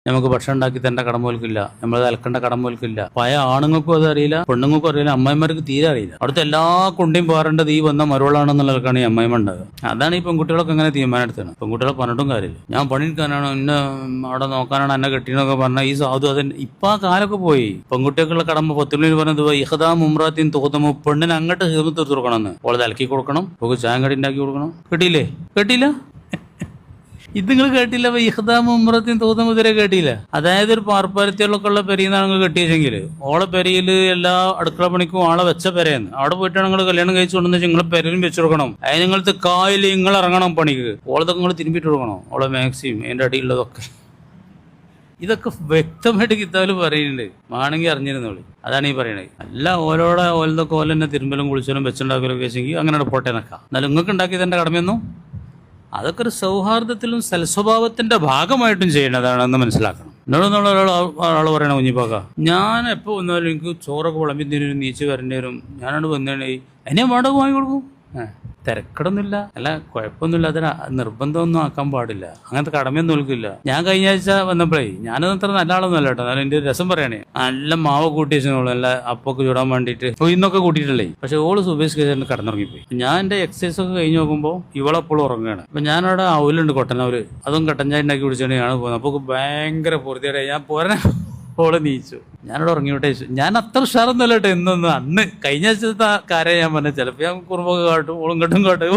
നമുക്ക് ഭക്ഷണം ഉണ്ടാക്കി തരേണ്ട കടമ ഓൽക്കില്ല, നമ്മൾ അലക്കേണ്ട കടമ ഓൽക്കില്ല. പഴയ ആണുങ്ങൾക്കും അത് അറിയില്ല, പെണ്ണുങ്ങൾക്കും അറിയില്ല, അമ്മായിമാർക്ക് തീരെ അറിയില്ല. അവിടുത്തെ എല്ലാ കൊണ്ടേയും പോരേണ്ടത് ഈ വന്ന മരുവളാണെന്നുള്ളവർക്കാണ് ഈ അമ്മായിമ ഉണ്ടാകുക. അതാണ് ഈ പെൺകുട്ടികളൊക്കെ അങ്ങനെ തീരുമാനം എടുത്തത്. പെൺകുട്ടികളെ പറഞ്ഞിട്ടും കാര്യമില്ല. ഞാൻ പണിയെടുക്കാനാണോ എന്നെ അവിടെ നോക്കാനാണ് എന്നെ കെട്ടിയെന്നൊക്കെ പറഞ്ഞാൽ ഈ സാധു അത് ഇപ്പൊ ആ കാലൊക്കെ പോയി. പെൺകുട്ടികൾക്കുള്ള കടമ പത്തുള്ളിൽ പറഞ്ഞത് ഇഹദാ മുമ്രാത്തിൻ തോതമു, പെണ്ണിന് അങ്ങോട്ട് ഹീർന്ന് തീർത്ത് കൊടുക്കണം, ഓളത് അലക്കി കൊടുക്കണം, ഓക്ക് ചായം കടി ഉണ്ടാക്കി കൊടുക്കണം. കേട്ടില്ലേ? കേട്ടില്ല? ഇത് നിങ്ങൾ കേട്ടില്ല? ഇഹദാ മുമ്രത്തിൻ തോതമു ഇതുവരെ കേട്ടില്ല? അതായത് ഒരു പാർപ്പാരത്തികളൊക്കെ ഉള്ള പെരിയെന്നാണ് നിങ്ങൾ കെട്ടിയെങ്കിൽ ഓളെ പെരയിൽ എല്ലാ അടുക്കള പണിക്കും ആളെ വെച്ച പെരയെന്ന് അവിടെ പോയിട്ടാണ് നിങ്ങൾ കല്യാണം കഴിച്ചു കൊണ്ടെന്ന് നിങ്ങൾ പെരയിലും വെച്ചു കൊടുക്കണം. അതിന് നിങ്ങളത്തെ കായൽ നിങ്ങൾ ഇറങ്ങണം പണിക്ക്. ഓളതൊക്കെ നിങ്ങൾ തിരുമ്പിട്ട് കൊടുക്കണം, ഓളെ മാക്സിയും അതിൻ്റെ അടിയുള്ളതൊക്കെ. ഇതൊക്കെ വ്യക്തമായിട്ട് കിതാബിൽ പറയുന്നുണ്ട്, വേണമെങ്കിൽ അറിഞ്ഞിരുന്നോളി. അതാണ് ഈ പറയണത്. അല്ല ഓലതൊക്കെ ഓല തന്നെ തിരുമ്പലും കുളിച്ചാലും വെച്ചുണ്ടാക്കലൊക്കെ വെച്ചെങ്കിൽ അങ്ങനെ പോട്ടെ നിൽക്കാം. എന്നാലും നിങ്ങൾക്ക് ഉണ്ടാക്കിയതിൻ്റെ കടമയൊന്നും അതൊക്കെ ഒരു സൗഹാർദ്ദത്തിലും സൽസ്വഭാവത്തിന്റെ ഭാഗമായിട്ടും ചെയ്യേണ്ടതാണെന്ന് മനസ്സിലാക്കണം. എന്നോട് ഒരാൾ പറയണ കുഞ്ഞിപ്പാക്ക, ഞാൻ എപ്പോൾ വന്നാലും എനിക്ക് ചോറൊക്കെ വിളമ്പി തരും, നീച്ച് വരേണ്ടി വരും, ഞാനോട് വന്നേ എന്നെ വാടക വാങ്ങി കൊടുക്കും. തിരക്കടൊന്നുമില്ല, അല്ല കുഴപ്പമൊന്നുമില്ല, അതിന് നിർബന്ധമൊന്നും ആക്കാൻ പാടില്ല, അങ്ങനത്തെ കടമയൊന്നും നിൽക്കില്ല. ഞാൻ കഴിഞ്ഞ ആഴ്ച വന്നപ്പോഴേ ഞാനത് അത്ര നല്ല ആളൊന്നും അല്ല കേട്ടോ, എന്നാലും എൻ്റെ രസം പറയണേ, നല്ല മാവ് കൂട്ടി വെച്ചോളൂ, നല്ല അപ്പൊക്കെ ചൂടാൻ വേണ്ടിയിട്ട് ഇന്നൊക്കെ കൂട്ടിയിട്ടല്ലേ. പക്ഷെ ഓള് സുബേഷ് കേസിന് കടന്നിറങ്ങിപ്പോയി. ഞാൻ എൻ്റെ എക്സസൈസ് ഒക്കെ കഴിഞ്ഞ് നോക്കുമ്പോൾ ഇവളെപ്പോഴും ഉറങ്ങുകയാണ്. അപ്പൊ ഞാനവിടെ അവലുണ്ട് കൊട്ടനവര്, അതും കട്ടൻ ചായ ഉണ്ടാക്കി കുടിച്ചാണ് ഞാൻ പോകുന്നത്. അപ്പോൾ ഭയങ്കര പൊറുതിയുടെ ഞാൻ പോരാ ഓളെ നീച്ചു. ഞാനവിടെ ഉറങ്ങിവിട്ടെ. ഞാൻ അത്ര ഉഷാറൊന്നുമല്ല കേട്ടോ എന്നൊന്നും. അന്ന് കഴിഞ്ഞ ആഴ്ചത്തെ കാര്യം ഞാൻ പറഞ്ഞത്, ചിലപ്പോൾ ഞാൻ കുറുമ്പൊക്കെ കാട്ടും, ഓളും കെട്ടും കാട്ടും.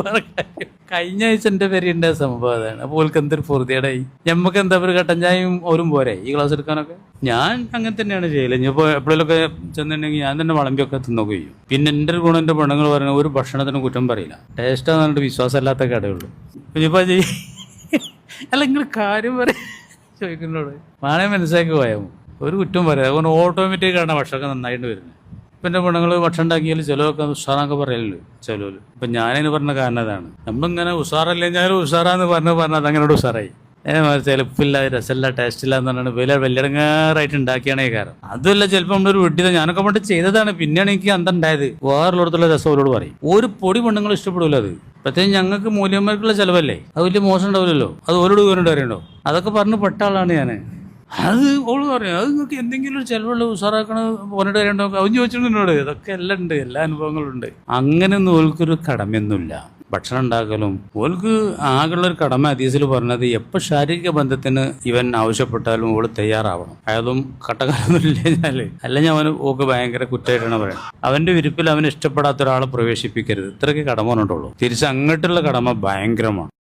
കഴിഞ്ഞ ആഴ്ച എൻ്റെ പേരുണ്ടായ സംഭവം അതാണ്. അപ്പോൾ ഓൾക്ക് എന്തൊരു പൊറുതിയേടായി. ഞമ്മക്ക് എന്താ ഒരു കട്ടൻ ചായയും ഓരും പോരെ ഈ ക്ലാസ് എടുക്കാനൊക്കെ. ഞാൻ അങ്ങനെ തന്നെയാണ് ചെയ്യല്. ഇനിയിപ്പോൾ എപ്പോഴെങ്കിലൊക്കെ ചെന്നിട്ടുണ്ടെങ്കിൽ ഞാൻ തന്നെ വിളമ്പിയൊക്കെ തിന്നൊക്കെ ചെയ്യും. പിന്നെ എൻ്റെ ഒരു ഗുണം എൻ്റെ പെണ്ണുങ്ങൾ പറയുന്നത് ഒരു ഭക്ഷണത്തിന് കുറ്റം പറയില്ല, ടേസ്റ്റാന്ന് പറഞ്ഞിട്ട് വിശ്വാസമില്ലാത്ത കടയുള്ളൂ. ഇനിയിപ്പോൾ അല്ല നിങ്ങൾ കാര്യം പറയാൻ ചോദിക്കുന്നോട് വേണേ മനസ്സിലാക്കി പോയാൽ ഒരു കുറ്റം പറയാം. അതുകൊണ്ട് ഓട്ടോമാറ്റിക്കാണ് ഭക്ഷണമൊക്കെ നന്നായിട്ട് വരുന്നത്. ഇപ്പം എൻ്റെ പെണ്ണുങ്ങൾ ഭക്ഷണം ഉണ്ടാക്കിയാൽ ചിലവൊക്കെ ഉഷാറൊക്കെ പറയലുള്ളൂ ചിലവർ. ഇപ്പം ഞാനതിന് പറഞ്ഞ കാരണം അതാണ്. നമ്മളിങ്ങനെ ഉഷാറല്ലേ ഞാൻ ഉഷാറാന്ന് പറഞ്ഞാൽ അതങ്ങനെ ഉഷാറായി. ചിലപ്പില്ല, രസമില്ല, ടേസ്റ്റ് ഇല്ല എന്ന് പറഞ്ഞാൽ വലിയടങ്ങാറായിട്ട് ഉണ്ടാക്കിയാണ് ഈ കാരണം. അതുമല്ല, ചിലപ്പോൾ നമ്മളൊരു വീട്ടിൽ ഞാനൊക്കെ പണ്ട് ചെയ്തതാണ്, പിന്നെയാണ് എനിക്ക് അന്തണ്ടായത്. വേറുള്ളിടത്തുള്ള രസം അവരോട് പറയും. ഒരു പൊടി പെണ്ണുങ്ങൾ ഇഷ്ടപ്പെടില്ല അത്. പ്രത്യേകിച്ച് ഞങ്ങൾക്ക് മൂല്യന്മാർക്കുള്ള ചിലവല്ലേ, അത് വലിയ മോശം ഉണ്ടാവില്ലല്ലോ, അത് ഓരോട് ഇവരോട് അറിയണ്ടോ. അതൊക്കെ പറഞ്ഞ് പെട്ട ആളാണ് ഞാൻ. അത് ഓള് പറയാം, അത് നിങ്ങൾക്ക് എന്തെങ്കിലും ഒരു ചിലവുള്ള ഉഷാറാക്കണ പോന്നിട്ട് വരേണ്ടോ അവൻ ചോദിച്ചിട്ടുണ്ടോട്. ഇതൊക്കെ എല്ലാം ഉണ്ട്, എല്ലാ അനുഭവങ്ങളും ഉണ്ട്. അങ്ങനെയൊന്നും ഓൾക്കൊരു കടമയൊന്നുമില്ല ഭക്ഷണം ഉണ്ടാക്കലും. ഓൾക്ക് ആകെയുള്ളൊരു കടമ ഹദീസിൽ പറഞ്ഞത് എപ്പോൾ ശാരീരിക ബന്ധത്തിന് ഇവൻ ആവശ്യപ്പെട്ടാലും ഓള് തയ്യാറാവണം. അയാളും കട്ടക്കാലൊന്നും ഇല്ല അല്ലെങ്കിൽ അവന് ഓക്ക് ഭയങ്കര കുറ്റമായിട്ടാണ് പറയുന്നത്. അവന്റെ വിരിപ്പിൽ അവന് ഇഷ്ടപ്പെടാത്ത ഒരാളെ പ്രവേശിപ്പിക്കരുത്. ഇത്രയ്ക്ക് കടമ പറഞ്ഞിട്ടുള്ളൂ. തിരിച്ച് അങ്ങോട്ടുള്ള കടമ ഭയങ്കരമാണ്.